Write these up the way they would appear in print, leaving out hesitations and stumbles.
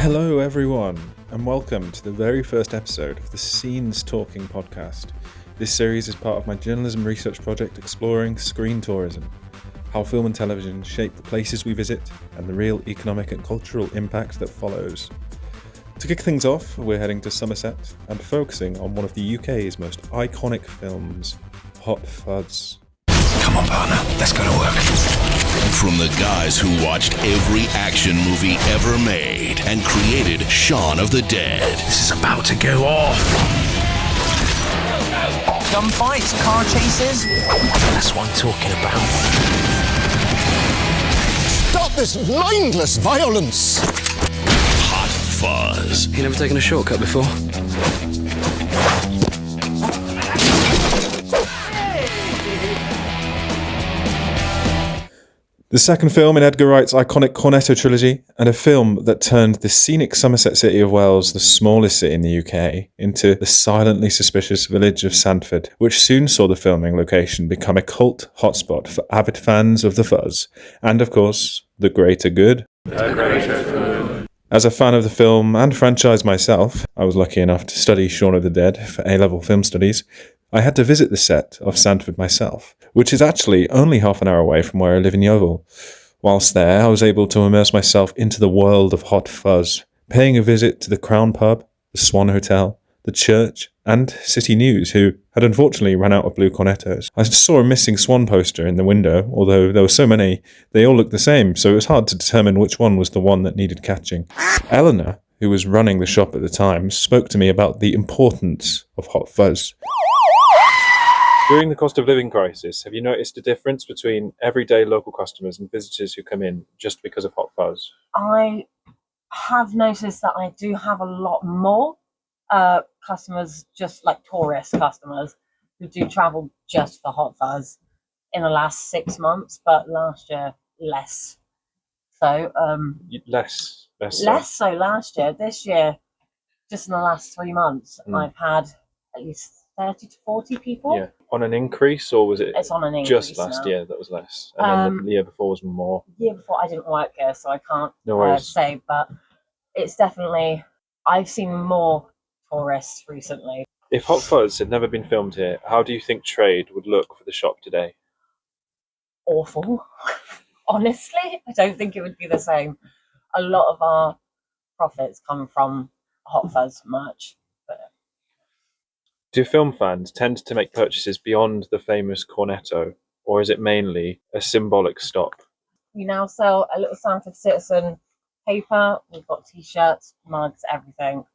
Hello everyone, and welcome to the very first episode of the Scenestalking podcast. This series is part of my journalism research project exploring screen tourism, how film and television shape the places we visit, and the real economic and cultural impact that follows. To kick things off, we're heading to Somerset and focusing on one of the UK's most iconic films, Hot Fuzz. Come on, partner, let's go to work. From the guys who watched every action movie ever made and created Shaun of the Dead. This is about to go off. Gunfights, car chases. That's what I'm talking about. Stop this mindless violence! Hot Fuzz. You never taken a shortcut before? The second film in Edgar Wright's iconic Cornetto trilogy, and a film that turned the scenic Somerset city of Wales, the smallest city in the UK, into the silently suspicious village of Sandford, which soon saw the filming location become a cult hotspot for avid fans of the fuzz, and of course, the greater good. The greater good. As a fan of the film and franchise myself, I was lucky enough to study Shaun of the Dead for A-level film studies. I had to visit the set of Sandford myself, which is actually only half an hour away from where I live in Yeovil. Whilst there, I was able to immerse myself into the world of Hot Fuzz, paying a visit to the Crown Pub, the Swan Hotel, the church, and City News, who had unfortunately run out of blue cornettos. I saw a missing swan poster in the window, although there were so many, they all looked the same, so it was hard to determine which one was the one that needed catching. Eleanor, who was running the shop at the time, spoke to me about the importance of Hot Fuzz. During the cost of living crisis, have you noticed a difference between everyday local customers and visitors who come in just because of Hot Fuzz? I have noticed that I do have a lot more customers, just like tourist customers, who do travel just for Hot Fuzz in the last 6 months, but last year less. So Less so last year. This year, just in the last 3 months, I've had at least 30 to 40 people. Yeah. On an increase, or was it It's on an increase just last now. year that was less? And then the year before was more? The year before I didn't work here, so I can't say, but it's definitely, I've seen more tourists recently. If Hot Fuzz had never been filmed here, how do you think trade would look for the shop today? Awful. Honestly, I don't think it would be the same. A lot of our profits come from Hot Fuzz merch. Do film fans tend to make purchases beyond the famous Cornetto, or is it mainly a symbolic stop? We now sell a little Sandford Citizen paper. We've got t-shirts, mugs, everything.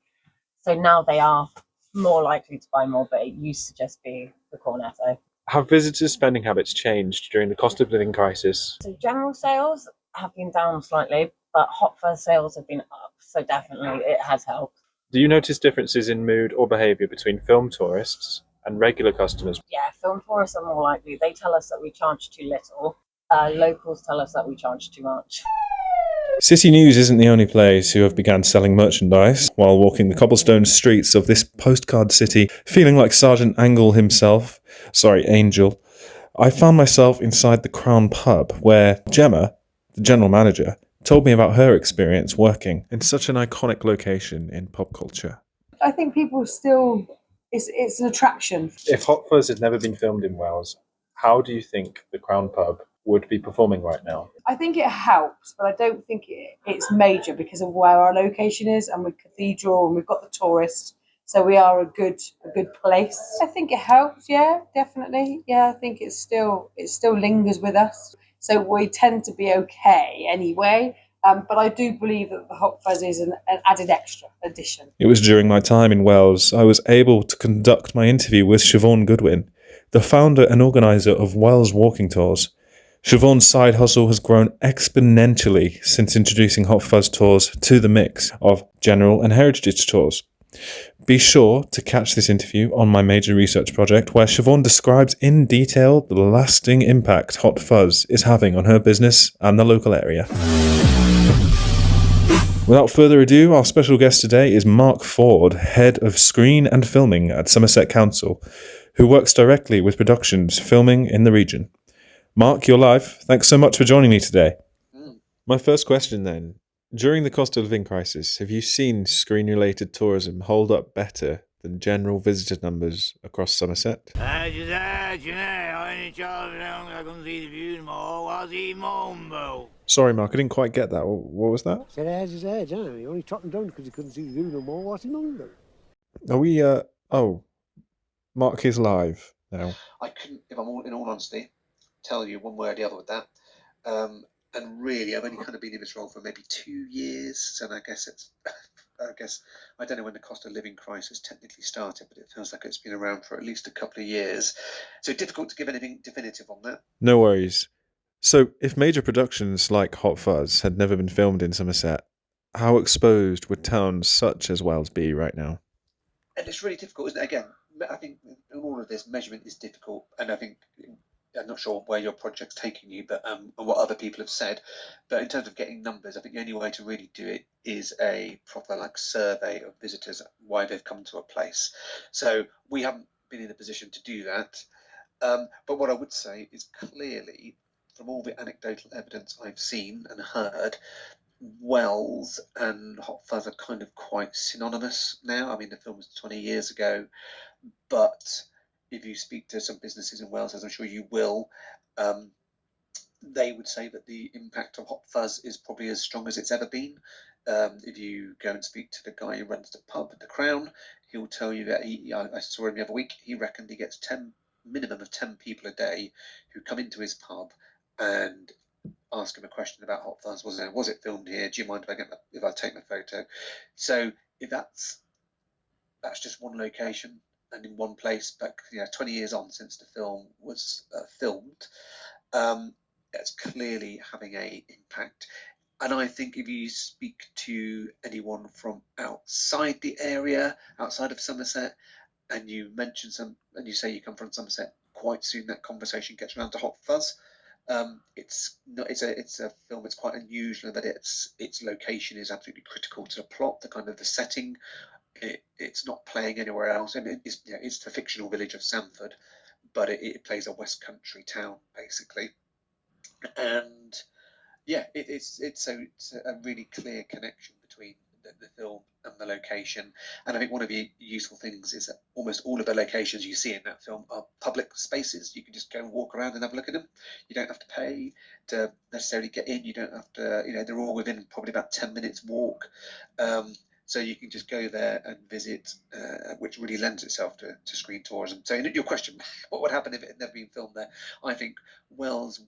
So now they are more likely to buy more, but it used to just be the Cornetto. Have visitors' spending habits changed during the cost of living crisis? So general sales have been down slightly, but Hot Fuzz sales have been up. So definitely it has helped. Do you notice differences in mood or behaviour between film tourists and regular customers? Yeah, film tourists are more likely. They tell us that we charge too little. Locals tell us that we charge too much. City News isn't the only place who have begun selling merchandise. While walking the cobblestone streets of this postcard city, feeling like Sergeant Angel, I found myself inside the Crown Pub, where Gemma, the general manager, told me about her experience working in such an iconic location in pop culture. I think people still, it's an attraction. If Hot Fuzz had never been filmed in Wales, how do you think the Crown Pub would be performing right now? I think it helps, but I don't think it's major because of where our location is, and with Cathedral, and we've got the tourists, so we are a good place. I think it helps, yeah, definitely. Yeah, I think it still lingers with us. So we tend to be okay anyway. But I do believe that the Hot Fuzz is an added extra addition. It was during my time in Wales I was able to conduct my interview with Siobhan Goodwin, the founder and organiser of Wales Walking Tours. Siobhan's side hustle has grown exponentially since introducing Hot Fuzz tours to the mix of general and heritage tours. Be sure to catch this interview on my major research project, where Siobhan describes in detail the lasting impact Hot Fuzz is having on her business and the local area. Without further ado, our special guest today is Mark Ford, Head of Screen and Filming at Somerset Council, who works directly with productions filming in the region. Mark, you're live. Thanks so much for joining me today. My first question then, during the cost of living crisis, have you seen screen-related tourism hold up better than general visitor numbers across Somerset? Sorry, Mark, I didn't quite get that. What was that? Said edge his edge, huh? He only topped him down because he couldn't see the view no more. What's he moaning about? Are we, Mark is live now. I couldn't, if I'm in all honesty, tell you one way or the other with that. And really, I've only kind of been in this role for maybe 2 years, and I guess I don't know when the cost of living crisis technically started, but it feels like it's been around for at least a couple of years. So difficult to give anything definitive on that. No worries. So, if major productions like Hot Fuzz had never been filmed in Somerset, how exposed would towns such as Wells be right now? And it's really difficult, isn't it? Again, I think in all of this, measurement is difficult, and I think I'm not sure where your project's taking you, but and what other people have said. But in terms of getting numbers, I think the only way to really do it is a proper survey of visitors, why they've come to a place. So we haven't been in a position to do that. But what I would say is clearly, from all the anecdotal evidence I've seen and heard, Wells and Hot Fuzz are kind of quite synonymous now. I mean, the film was 20 years ago, but if you speak to some businesses in Wales, as I'm sure you will, they would say that the impact of Hot Fuzz is probably as strong as it's ever been. If you go and speak to the guy who runs the pub at the Crown, he'll tell you that I saw him the other week, he reckoned he gets minimum of 10 people a day who come into his pub and ask him a question about Hot Fuzz. Was it filmed here? Do you mind if I take my photo? So if that's just one location and in one place, but 20 years on since the film was filmed, it's clearly having a impact. And I think if you speak to anyone from outside the area, outside of Somerset, and you mention and you say you come from Somerset, quite soon that conversation gets around to Hot Fuzz. It's a film that's quite unusual, that its location is absolutely critical to the plot, the setting. It's not playing anywhere else, and it's the fictional village of Sanford, but it plays a West Country town basically, and it's a really clear connection between the film and the location. And I think one of the useful things is that almost all of the locations you see in that film are public spaces. You can just go and walk around and have a look at them. You don't have to pay to necessarily get in. You don't have to, they're all within probably about 10 minutes walk. So you can just go there and visit, which really lends itself to screen tourism. So your question, what would happen if it had never been filmed there? I think Wells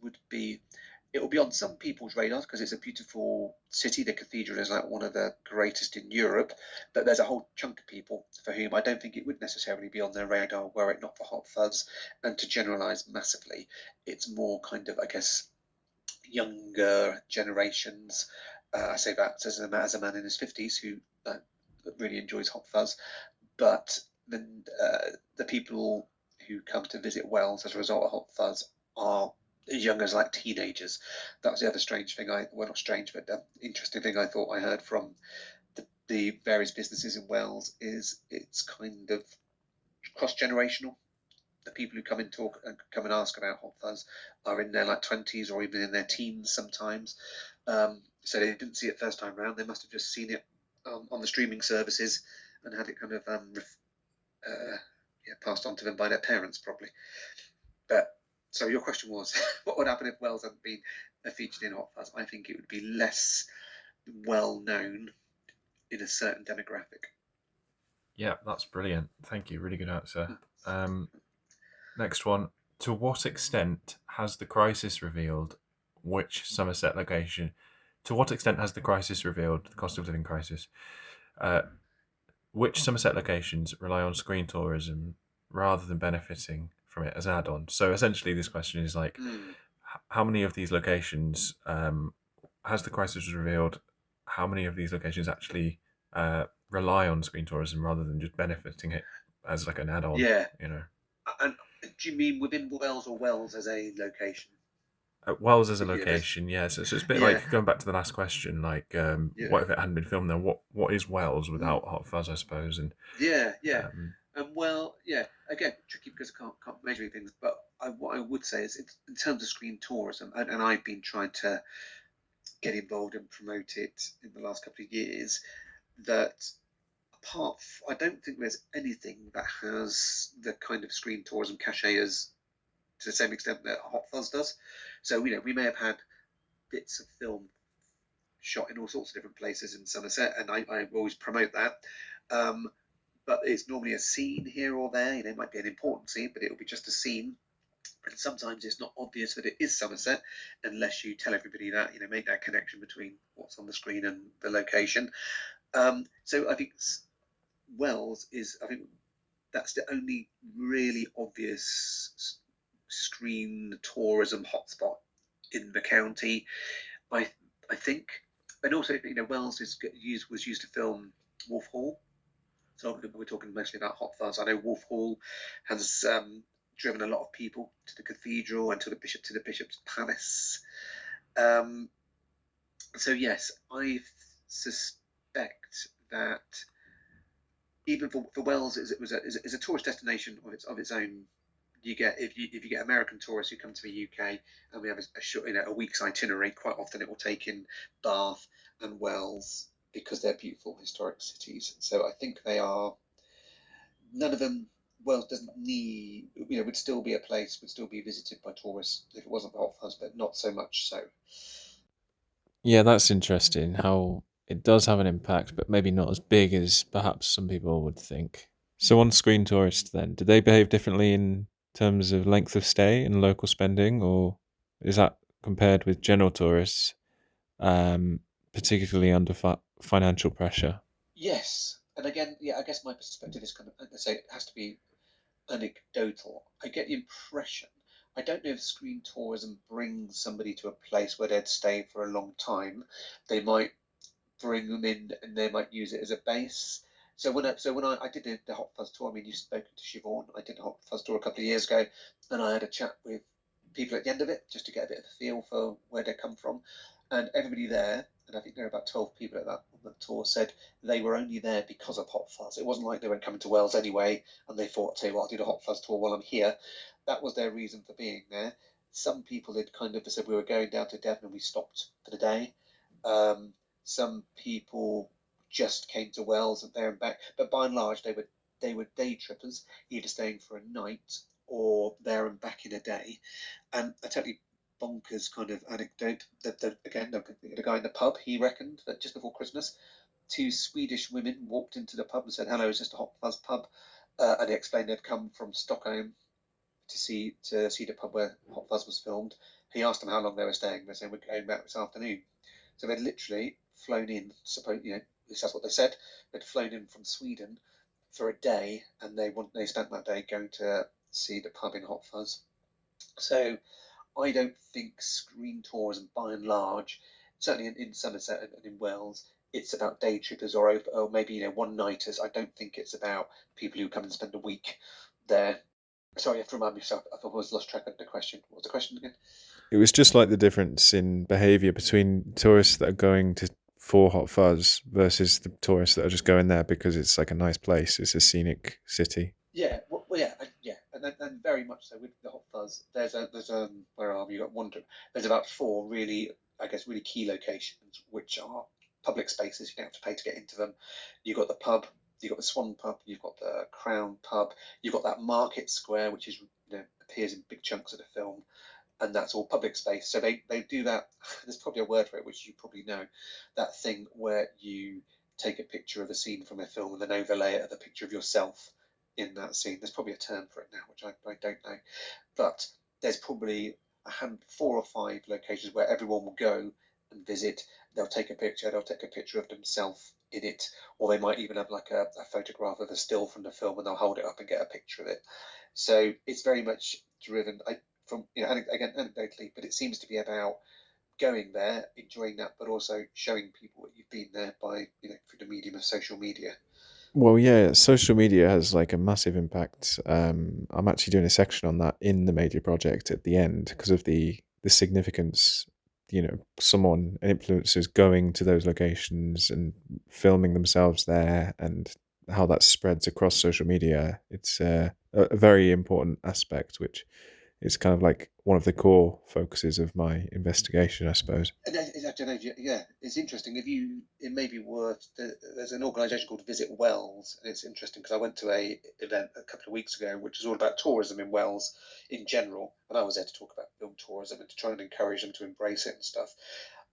it will be on some people's radars because it's a beautiful city. The cathedral is one of the greatest in Europe, but there's a whole chunk of people for whom I don't think it would necessarily be on their radar were it not for Hot Fuzz. And to generalise massively, it's more younger generations. I say that as a man in his 50s who really enjoys Hot Fuzz, but the people who come to visit Wells as a result of Hot Fuzz are as young as teenagers. That was the other strange thing not strange, but interesting thing I thought I heard from the various businesses in Wales is it's kind of cross-generational. The people who come and talk and come and ask about Hot Fuzz are in their 20s or even in their teens sometimes. So they didn't see it first time round. They must have just seen it on the streaming services and had it kind of passed on to them by their parents probably. But so your question was, what would happen if Wells hadn't been featured in Hot Fuzz? I think it would be less well known in a certain demographic. Yeah, that's brilliant. Thank you. Really good answer. Next one. To what extent has the crisis revealed which Somerset location? To what extent has the crisis revealed the cost of living crisis? Which Somerset locations rely on screen tourism rather than benefiting from it as an add-on? So essentially, this question is how many of these locations has the crisis revealed? How many of these locations actually rely on screen tourism rather than just benefiting it as like an add-on. Yeah. You know, And do you mean within Wales or Wales as a location? Wales as a Yeah, location, yeah. So it's a bit yeah, like going back to the last question. Like, yeah, what if it hadn't been filmed there? What is Wales mm, without Hot Fuzz? I suppose, and yeah, yeah. um, And well, yeah. Again, tricky because I can't measure things. But what I would say is, in terms of screen tourism, and I've been trying to get involved and promote it in the last couple of years. That I don't think there's anything that has the kind of screen tourism cachet as to the same extent that Hot Fuzz does. So we may have had bits of film shot in all sorts of different places in Somerset, and I always promote that. Um, but it's normally a scene here or there. It might be an important scene, but it'll be just a scene. And sometimes it's not obvious that it is Somerset unless you tell everybody that, make that connection between what's on the screen and the location. So I think Wells is, I think that's the only really obvious screen tourism hotspot in the county. I I think, and also Wells was used to film Wolf Hall. So we're talking mostly about Hot Fuzz. I know Wolf Hall has driven a lot of people to the cathedral and to the bishop's palace. Um, so yes, I suspect that even for Wales, is a tourist destination of its own. You get if you get American tourists who come to the UK, and we have a short, a week's itinerary. Quite often, it will take in Bath and Wells because they're beautiful historic cities. So I think they are. None of them. Wales doesn't need. Would still be a place. Would still be visited by tourists if it wasn't for Hot Fuzz, but not so much so. yeah, that's interesting. How it does have an impact, but maybe not as big as perhaps some people would think. So on screen tourists, then, do they behave differently in terms of length of stay and local spending, or is that compared with general tourists, um, particularly under financial pressure? Yes, and again, yeah, I guess my perspective is kind of, I say, it has to be anecdotal. I get the impression, I don't know if screen tourism brings somebody to a place where they'd stay for a long time. They might bring them in and they might use it as a base. So when I did the Hot Fuzz tour, I mean, you've spoken to Siobhan. I did a Hot Fuzz tour a couple of years ago, and I had a chat with people at the end of it just to get a bit of a feel for where they come from. And everybody there, and I think there were about 12 people at that on the tour, said they were only there because of Hot Fuzz. It wasn't like they weren't coming to Wales anyway, and they thought, tell you what, I'll do the Hot Fuzz tour while I'm here. That was their reason for being there. Some people had kind of said we were going down to Devon and we stopped for the day. Um, some people just came to Wales and there and back, but by and large they were day trippers, either staying for a night or there and back in a day. And a totally bonkers kind of anecdote that again the guy in the pub, he reckoned that just before Christmas, two Swedish women walked into the pub and said, "Hello, is this the Hot Fuzz pub?" And he explained they'd come from Stockholm to see the pub where Hot Fuzz was filmed. He asked them how long they were staying. They said, "We're going back this afternoon." So they'd literally flown in. Suppose that's what they said. They'd flown in from Sweden for a day, and they spent that day going to see the pub in Hot Fuzz. So I don't think screen tourism, by and large, certainly in Somerset and in Wales, it's about day trippers or maybe one nighters. I don't think it's about people who come and spend a week there. Sorry, I have to remind myself. I thought I was lost track of the question. What was the question again? It was just like the difference in behaviour between tourists that are going to for Hot Fuzz versus the tourists that are just going there because it's like a nice place. It's a scenic city. Yeah, well, yeah, yeah, and very much so with the Hot Fuzz. There's where are we? You got one. There's about four really, I guess, really key locations which are public spaces. You don't have to pay to get into them. You've got the pub. You've got the Swan pub. You've got the Crown pub. You've got that market square, which is appears in big chunks of the film, and that's all public space. So they do that. There's probably a word for it, which you probably know, that thing where you take a picture of a scene from a film and then overlay it with a picture of yourself in that scene. There's probably a term for it now, which I don't know. But there's probably four or five locations where everyone will go and visit. They'll take a picture. They'll take a picture of themselves in it, or they might even have like a photograph of a still from the film, and they'll hold it up and get a picture of it. So it's very much driven from again anecdotally, but it seems to be about going there, enjoying that, but also showing people that you've been there by, through the medium of social media. Well, yeah, social media has like a massive impact. I'm actually doing a section on that in the major project at the end because of the significance. Someone, an influencer's going to those locations and filming themselves there, and how that spreads across social media. It's a very important aspect, which is kind of like one of the core focuses of my investigation, I suppose. And I don't know, yeah, it's interesting. It may be worth. There's an organisation called Visit Wales, and it's interesting because I went to a event a couple of weeks ago, which is all about tourism in Wales in general, and I was there to talk about film tourism and to try and encourage them to embrace it and stuff.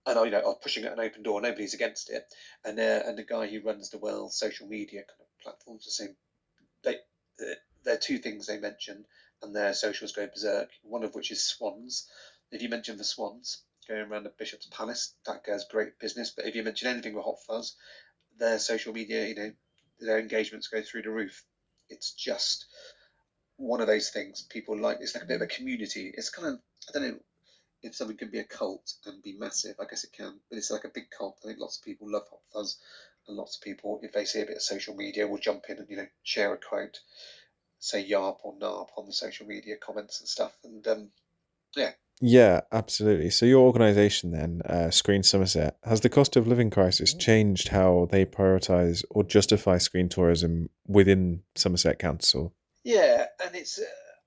And I was pushing at an open door. Nobody's against it, and the guy who runs the Wales social media kind of platforms was saying they there are two things they mention, and their socials go berserk. One of which is swans. If you mention the swans going around the Bishop's Palace, that goes great business. But if you mention anything with Hot Fuzz, their social media, their engagements go through the roof. It's just one of those things people like. It's like a bit of a community. It's kind of, I don't know if something can be a cult and be massive. I guess it can, but it's like a big cult. I think lots of people love Hot Fuzz, and lots of people, if they see a bit of social media, will jump in and share a quote, say yarp or narp on the social media comments and stuff. And yeah, Yeah, absolutely. So your organisation then, Screen Somerset, has the cost of living crisis changed how they prioritise or justify screen tourism within Somerset Council? yeah, and it's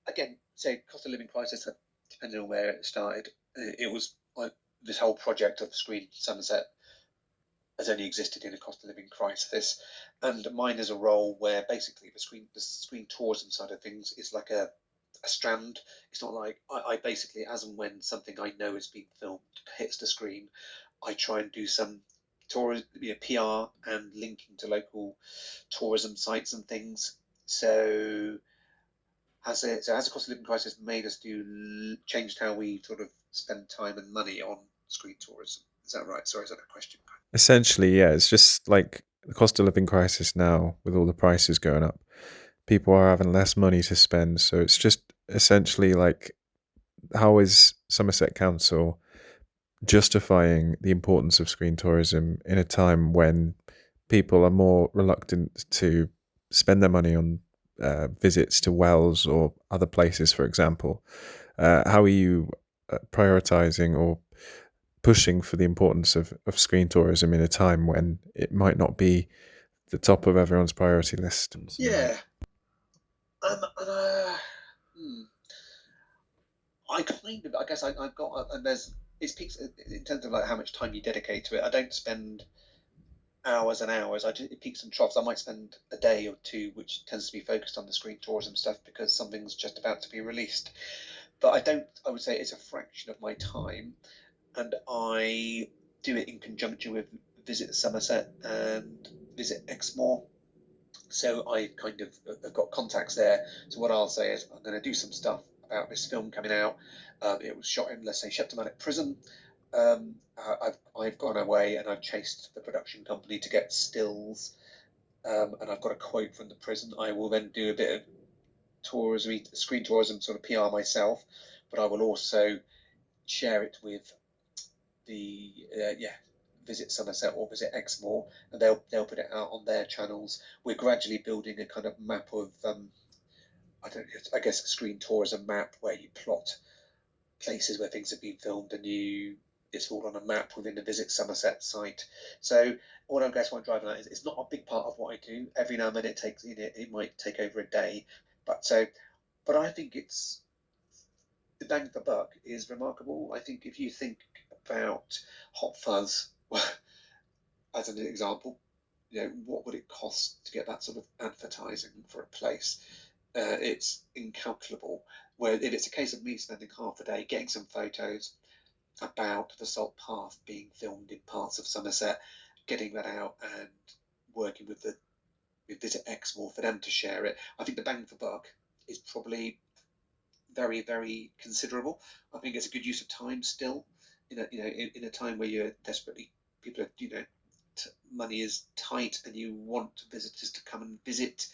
again, say cost of living crisis, depending on where it started. It was like this whole project of Screen Somerset has only existed in a cost of living crisis, and mine is a role where basically the screen tourism side of things is like a strand. It's not like I basically, as and when something I know is being filmed hits the screen, I try and do some tourism, PR and linking to local tourism sites and things. So has the cost of living crisis made us changed how we sort of spend time and money on screen tourism? Is that right? Sorry, is that a question? Essentially, yeah, it's just like the cost of living crisis now with all the prices going up. People are having less money to spend, so it's just essentially like, how is Somerset Council justifying the importance of screen tourism in a time when people are more reluctant to spend their money on visits to wells or other places, for example? How are you prioritizing or pushing for the importance of screen tourism in a time when it might not be the top of everyone's priority list? Yeah. And, hmm, I kind of, I guess I've got, and it speaks in terms of like how much time you dedicate to it. I don't spend hours and hours. It peaks and troughs. I might spend a day or two, which tends to be focused on the screen tourism stuff because something's just about to be released. But I don't, I would say it's a fraction of my time, and I do it in conjunction with Visit Somerset and Visit Exmoor. So I kind of have got contacts there. So what I'll say is I'm going to do some stuff about this film coming out. It was shot in, let's say, Sheptomatic Prison. I've gone away and I've chased the production company to get stills, and I've got a quote from the prison. I will then do a bit of tourism, screen tourism, sort of PR myself, but I will also share it with the Visit Somerset or Visit Exmoor, and they'll put it out on their channels. We're gradually building a kind of map of I guess a screen tourism map where you plot places where things have been filmed, and it's all on a map within the Visit Somerset site. So what I guess what I'm driving at is it's not a big part of what I do. Every now and then it might take over a day, but I think it's the bang for buck is remarkable. I think if you think about Hot Fuzz as an example, what would it cost to get that sort of advertising for a place? It's incalculable. Where if it's a case of me spending half a day getting some photos about the Salt Path being filmed in parts of Somerset, getting that out and working with Visit Exmoor for them to share it, I think the bang for buck is probably very, very considerable. I think it's a good use of time still. In a time where you're desperately, people are, money is tight and you want visitors to come and visit.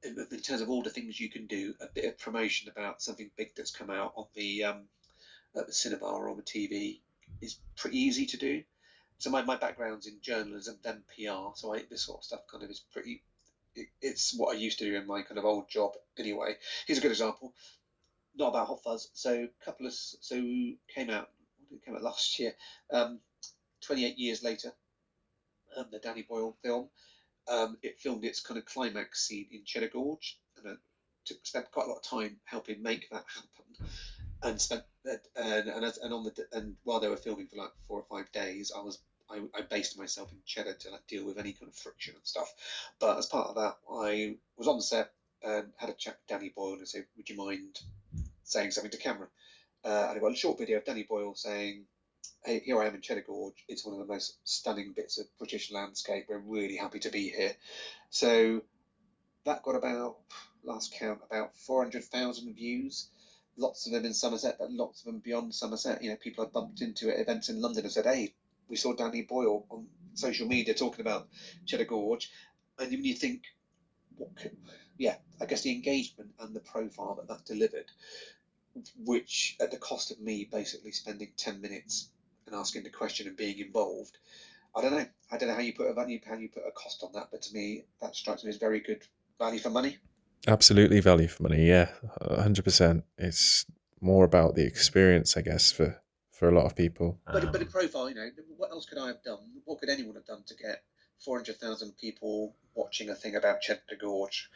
In terms of all the things you can do, a bit of promotion about something big that's come out on the at the cinema or on the TV is pretty easy to do. So my background's in journalism, then PR. So this sort of stuff kind of is pretty. It's what I used to do in my kind of old job anyway. Here's a good example. Not about Hot Fuzz. So came out. It came out last year. 28 years later, the Danny Boyle film. It filmed its kind of climax scene in Cheddar Gorge, and spent quite a lot of time helping make that happen. And spent and while they were filming for like 4 or 5 days, I based myself in Cheddar to like deal with any kind of friction and stuff. But as part of that, I was on the set and had a chat with Danny Boyle and said, "Would you mind saying something to camera?" And I got a short video of Danny Boyle saying, "Hey, here I am in Cheddar Gorge. It's one of the most stunning bits of British landscape. We're really happy to be here." So that got about, last count, about 400,000 views. Lots of them in Somerset, but lots of them beyond Somerset. People have bumped into at events in London and said, "Hey, we saw Danny Boyle on social media talking about Cheddar Gorge." And when you think, I guess the engagement and the profile that delivered, which at the cost of me basically spending 10 minutes and asking the question and being involved, I don't know how you put a cost on that, but to me that strikes me as very good value for money. Absolutely value for money, yeah, 100%. It's more about the experience, I guess, for a lot of people. But a profile, what else could I have done? What could anyone have done to get 400,000 people watching a thing about Cheddar Gorge?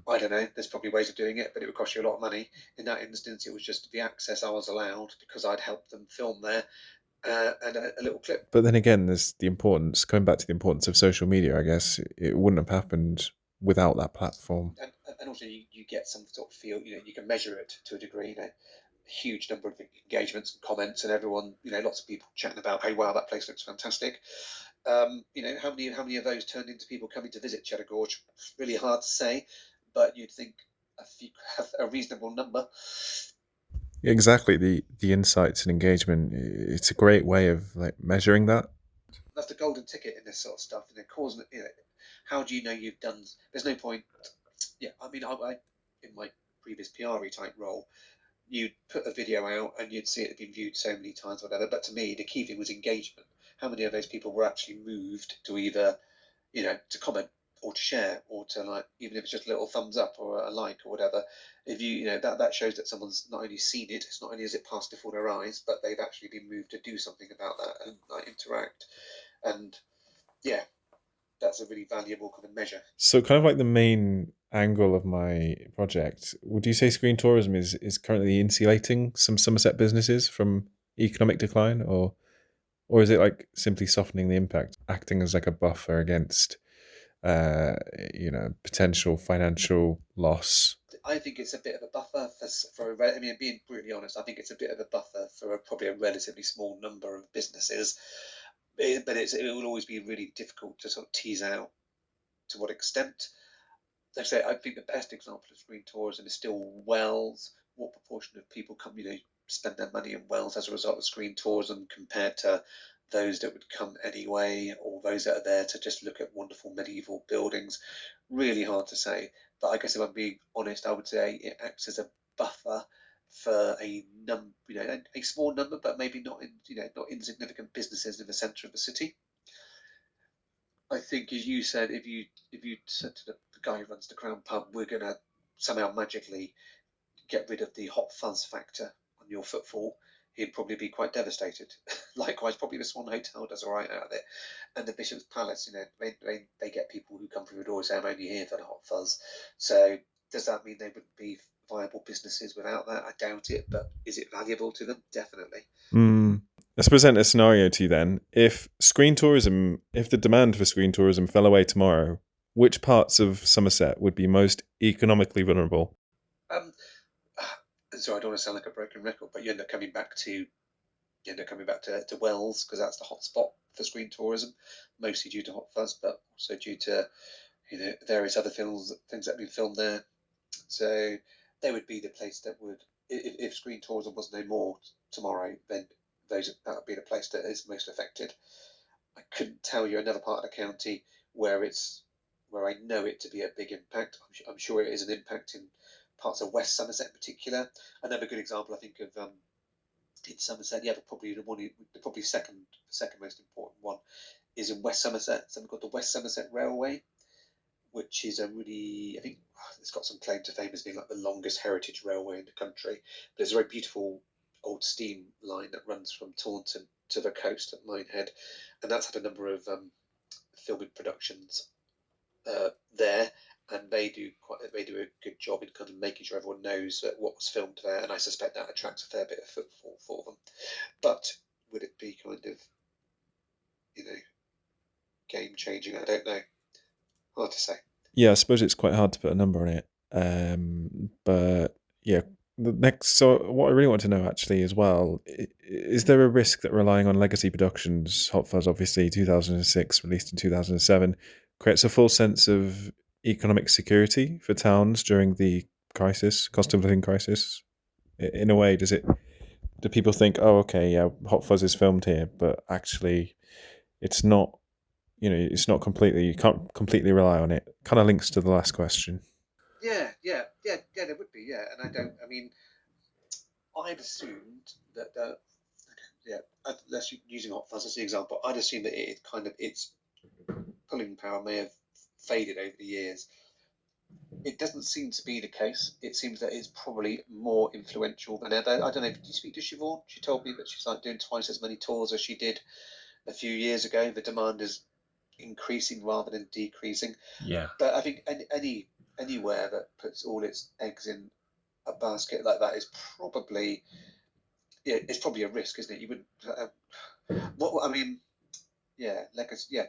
I don't know. There's probably ways of doing it, but it would cost you a lot of money. In that instance, it was just the access I was allowed because I'd helped them film there, and a little clip. But then again, there's the importance, going back to the importance of social media, I guess. It wouldn't have happened without that platform. And also you get some sort of feel, you can measure it to a degree, a huge number of engagements and comments, and everyone, lots of people chatting about, "Hey, wow, that place looks fantastic." How many of those turned into people coming to visit Cheddar Gorge? It's really hard to say, but you'd think a reasonable number. Exactly, the insights and engagement, it's a great way of like measuring that. That's the golden ticket in this sort of stuff, causing how do you know you've done? There's no point. I mean, I in my previous PR type role, you'd put a video out and you'd see it had been viewed so many times, whatever. But to me, the key thing was engagement. How many of those people were actually moved to either, to comment or to share or to, like, even if it's just a little thumbs up or a like or whatever. If that shows that someone's not only seen it, it's not only has it passed before their eyes, but they've actually been moved to do something about that and interact. And yeah, that's a really valuable kind of measure. So kind of like the main angle of my project, would you say screen tourism is currently insulating some Somerset businesses from economic decline, or is it like simply softening the impact, acting as like a buffer against potential financial loss? I think it's a bit of a buffer being brutally honest, I think it's a bit of a buffer for probably a relatively small number of businesses. But it will always be really difficult to sort of tease out to what extent. Like I say, I think the best example of screen tourism is still Wells. What proportion of people come, spend their money in Wells as a result of screen tourism compared to those that would come anyway, or those that are there to just look at wonderful medieval buildings? Really hard to say. But I guess if I'm being honest, I would say it acts as a buffer for a small number, but maybe not insignificant businesses in the centre of the city. I think, as you said, if you said to the guy who runs the Crown Pub, "We're going to somehow magically get rid of the hot fuzz factor on your footfall," he'd probably be quite devastated. Likewise, probably the Swan Hotel does all right out of it, and the Bishop's Palace. They get people who come through the door saying, "I'm only here for the hot fuzz." So does that mean they wouldn't be viable businesses without that? I doubt it, but is it valuable to them? Definitely. Let's present a scenario to you then. If the demand for screen tourism fell away tomorrow, which parts of Somerset would be most economically vulnerable? So I don't want to sound like a broken record, but you end up coming back to Wells, because that's the hot spot for screen tourism, mostly due to Hot Fuzz, but also due to various other things that have been filmed there. So they would be the place that would, if screen tourism was no more tomorrow, then that would be the place that is most affected. I couldn't tell you another part of the county where I know it to be a big impact. I'm sure it is an impact in parts of West Somerset in particular. Another good example, I think, of in Somerset. Yeah, but probably the second most important one is in West Somerset. Something called the West Somerset Railway, which is a really, I think it's got some claim to fame as being like the longest heritage railway in the country. But it's a very beautiful old steam line that runs from Taunton to the coast at Minehead, and that's had a number of filming productions there, and they do a good job in kind of making sure everyone knows that what was filmed there, and I suspect that attracts a fair bit of footfall for them. But would it be kind of, you know, game changing? I don't know. Hard to say. Yeah, I suppose it's quite hard to put a number on it. But yeah, the next. So, what I really want to know actually as well is there a risk that relying on legacy productions, Hot Fuzz, obviously 2006, released in 2007, creates a false sense of economic security for towns during the crisis, cost of living crisis? In a way, does it? Do people think, oh, okay, yeah, Hot Fuzz is filmed here, but actually, it's not. It's not completely. You can't completely rely on it. Kind of links to the last question. Yeah. There would be, yeah, and I don't. I mean, I'd assumed that. Yeah, let's using Hot Fuzz as the example. I'd assume that its pulling power may have faded over the years. It doesn't seem to be the case. It seems that it's probably more influential than ever. I don't know. Did you speak to Siobhan? She told me that she's like doing twice as many tours as she did a few years ago. The demand is increasing rather than decreasing. Yeah. But I think anywhere that puts all its eggs in a basket like that is probably it's probably a risk, isn't it? You wouldn't. What I mean, yeah, legacy. Yeah.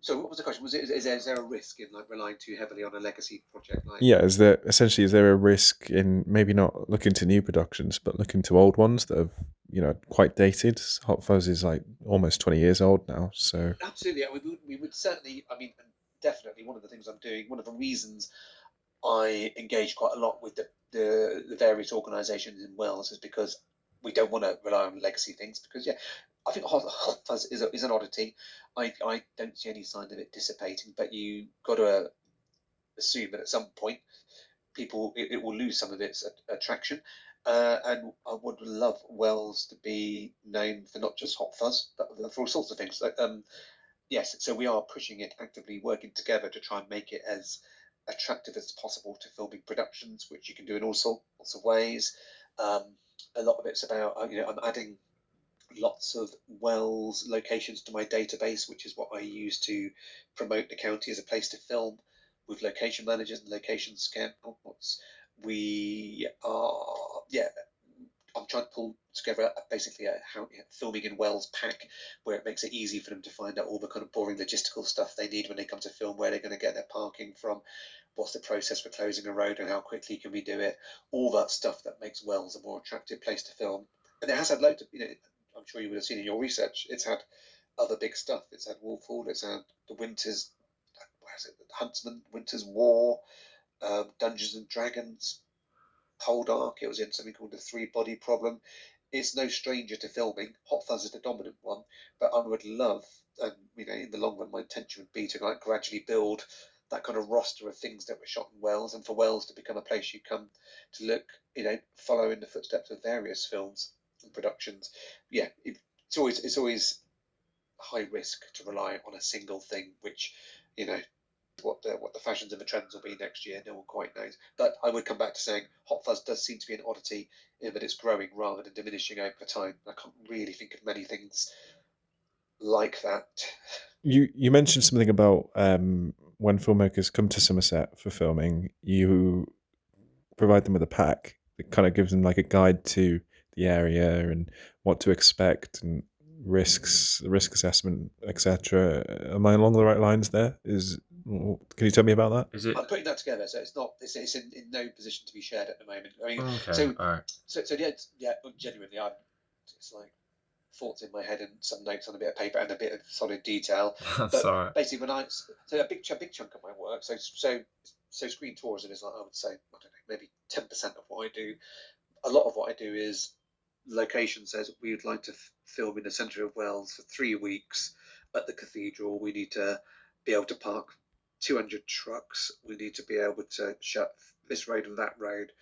So what was the question? Is there a risk in like relying too heavily on a legacy project like? Yeah, is there a risk in maybe not looking to new productions, but looking to old ones that have quite dated? Hot Fuzz is like almost 20 years old now, so Absolutely, yeah, we would certainly. I mean, definitely one of the things I'm doing. One of the reasons I engage quite a lot with the various organisations in Wales is because we don't want to rely on legacy things. Because yeah, I think Hot Fuzz is an oddity. I don't see any sign of it dissipating, but you got to assume that at some point it will lose some of its attraction. And I would love Wales to be known for not just Hot Fuzz, but for all sorts of things. Yes, so we are pushing it actively, working together to try and make it as attractive as possible to filming productions, which you can do in all sorts of ways. Um, a lot of it's about, I'm adding lots of Wells locations to my database, which is what I use to promote the county as a place to film with location managers and location scouts. We are, yeah, I'm trying to pull together basically a filming in Wales pack where it makes it easy for them to find out all the kind of boring logistical stuff they need when they come to film, where they're going to get their parking from, what's the process for closing a road and how quickly can we do it, all that stuff that makes Wales a more attractive place to film. And it has had loads of, I'm sure you would have seen in your research, it's had other big stuff. It's had Wolfhall, it's had the Winter's, where is it, the Huntsman, Winter's War, Dungeons and Dragons, Poldark. It was in something called the Three Body Problem. It's no stranger to filming. Hot Fuzz is the dominant one, but I would love, and in the long run, my intention would be to like gradually build that kind of roster of things that were shot in Wales, and for Wales to become a place you come to look, follow in the footsteps of various films and productions. Yeah, it's always high risk to rely on a single thing, which you know what the fashions and the trends will be next year. No one quite knows. But I would come back to saying Hot Fuzz does seem to be an oddity in that it's growing rather than diminishing over time. I can't really think of many things like that. you mentioned something about when filmmakers come to Somerset for filming, you provide them with a pack that kind of gives them like a guide to the area and what to expect and risk assessment, etc. Am I along the right lines there? Can you tell me about that? Is it I'm putting that together, so it's not. It's in no position to be shared at the moment. I mean, okay? All right. so yeah. Genuinely, it's like thoughts in my head and some notes on a bit of paper and a bit of solid detail. That's But all right. basically, a big chunk of my work, so screen tourism is like, I would say, I don't know, maybe 10% of what I do. A lot of what I do is location says we would like to film in the centre of Wales for 3 weeks at the cathedral. We need to be able to park 200 trucks. We need to be able to shut this road and that road.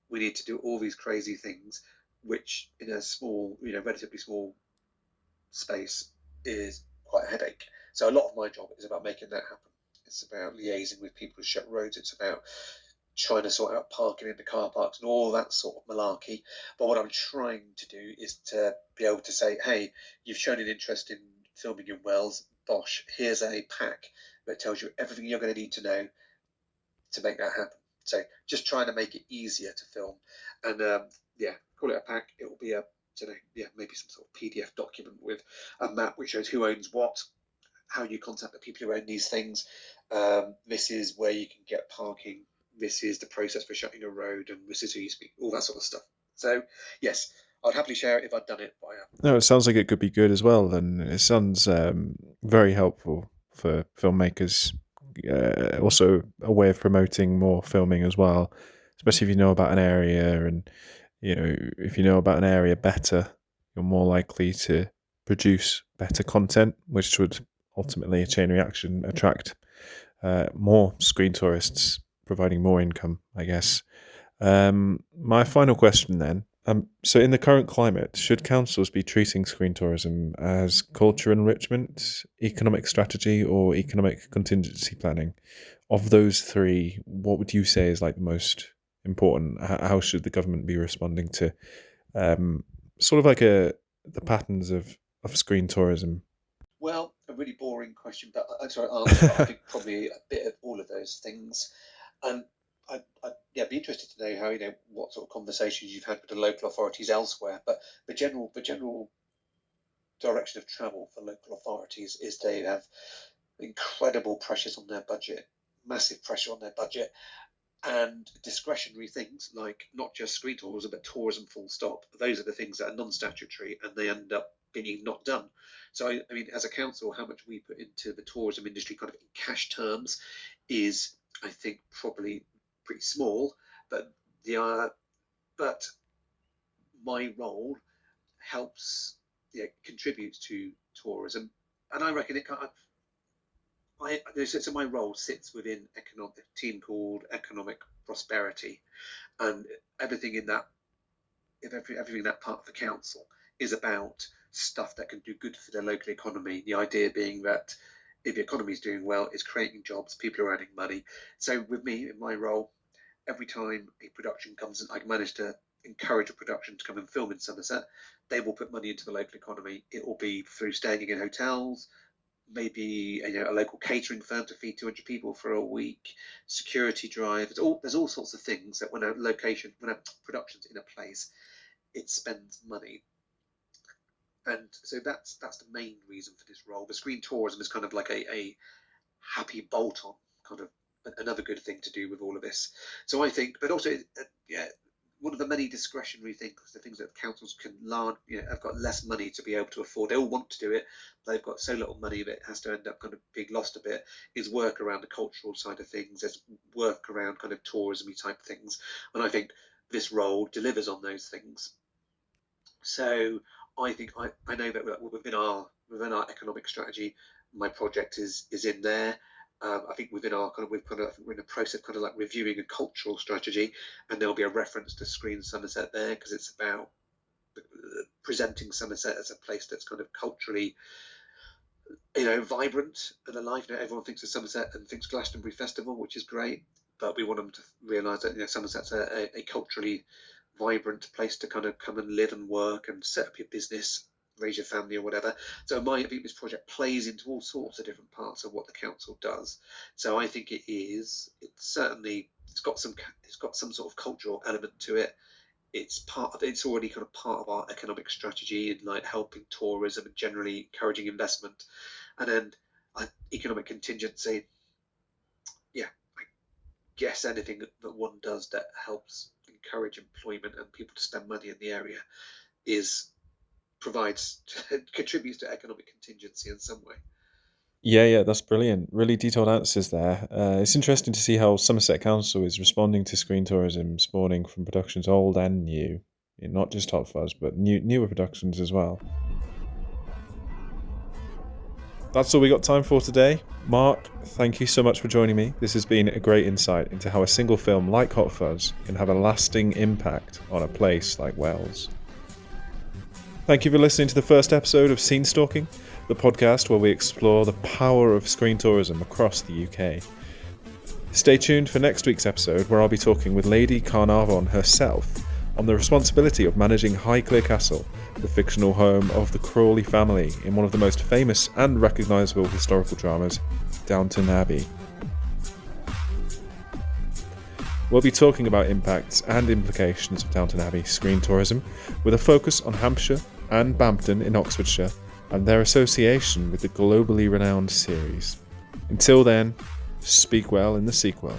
We need to do all these crazy things. which in a small, relatively small space is quite a headache. So a lot of my job is about making that happen. It's about liaising with people who shut roads. It's about trying to sort out parking in the car parks and all that sort of malarkey. But what I'm trying to do is to be able to say, hey, you've shown an interest in filming in Wales. Bosh, here's a pack that tells you everything you're going to need to know to make that happen. So just trying to make it easier to film. And call it a pack. It will be maybe some sort of PDF document with a map which shows who owns what, how you contact the people who own these things. This is where you can get parking. This is the process for shutting a road, and this is who you speak, all that sort of stuff. So, yes, I'd happily share it if I'd done it, but I haven't. No, it sounds like it could be good as well, and it sounds very helpful for filmmakers. Also, a way of promoting more filming as well, especially if you know about an area, and if you know about an area better, you're more likely to produce better content, which would ultimately, a chain reaction, attract more screen tourists, providing more income, I guess. My final question then. So in the current climate, should councils be treating screen tourism as culture enrichment, economic strategy, or economic contingency planning? Of those three, what would you say is like the most important? How should the government be responding to sort of like the patterns of screen tourism? Well, a really boring question, but answer. But I think probably a bit of all of those things. And I'd be interested to know how what sort of conversations you've had with the local authorities elsewhere. But the general direction of travel for local authorities is they have incredible pressures on their budget, massive pressure on their budget, and discretionary things like not just screen tourism but tourism full stop. Those are the things that are non-statutory, and they end up being not done. So I mean, as a council, how much we put into the tourism industry kind of in cash terms is, I think, probably pretty small, but my role helps, contributes to tourism, and I reckon it kind of. So my role sits within a team called Economic Prosperity, and everything in that, everything in that part of the council is about stuff that can do good for the local economy. The idea being that if the economy is doing well, it's creating jobs, people are earning money. So with me, in my role, every time a production comes in, I manage to encourage a production to come and film in Somerset. They will put money into the local economy. It will be through staying in hotels, maybe a local catering firm to feed 200 people for a week, security drive. There's all sorts of things that when a production's in a place, it spends money. And so that's the main reason for this role. The screen tourism is kind of like a happy bolt-on, kind of another good thing to do with all of this. So I think, but also, one of the many discretionary things, the things that councils can learn, have got less money to be able to afford. They all want to do it. They've got so little money that it has to end up kind of being lost a bit. Is work around the cultural side of things. There's work around kind of tourism-y type things. And I think this role delivers on those things. So I think I know that within our economic strategy, my project is in there. I think within our we're in a process kind of like reviewing a cultural strategy, and there'll be a reference to Screen Somerset there because it's about presenting Somerset as a place that's kind of culturally, vibrant and alive. Everyone thinks of Somerset and thinks Glastonbury Festival, which is great, but we want them to realise that Somerset's a culturally vibrant place to kind of come and live and work and set up your business, raise your family or whatever. So I think this project plays into all sorts of different parts of what the council does. So I think it's got some sort of cultural element to it. It's already kind of part of our economic strategy and like helping tourism and generally encouraging investment. And then economic contingency, I guess anything that one does that helps encourage employment and people to spend money in the area contributes to economic contingency in some way. Yeah, that's brilliant. Really detailed answers there. It's interesting to see how Somerset Council is responding to screen tourism spawning from productions old and new, not just Hot Fuzz, but newer productions as well. That's all we got time for today. Mark, thank you so much for joining me. This has been a great insight into how a single film like Hot Fuzz can have a lasting impact on a place like Wales. Thank you for listening to the first episode of Scenestalking, the podcast where we explore the power of screen tourism across the UK. Stay tuned for next week's episode, where I'll be talking with Lady Carnarvon herself on the responsibility of managing Highclere Castle, the fictional home of the Crawley family in one of the most famous and recognisable historical dramas, Downton Abbey. We'll be talking about impacts and implications of Downton Abbey screen tourism, with a focus on Hampshire and Bampton in Oxfordshire and their association with the globally renowned series. Until then, speak well in the sequel.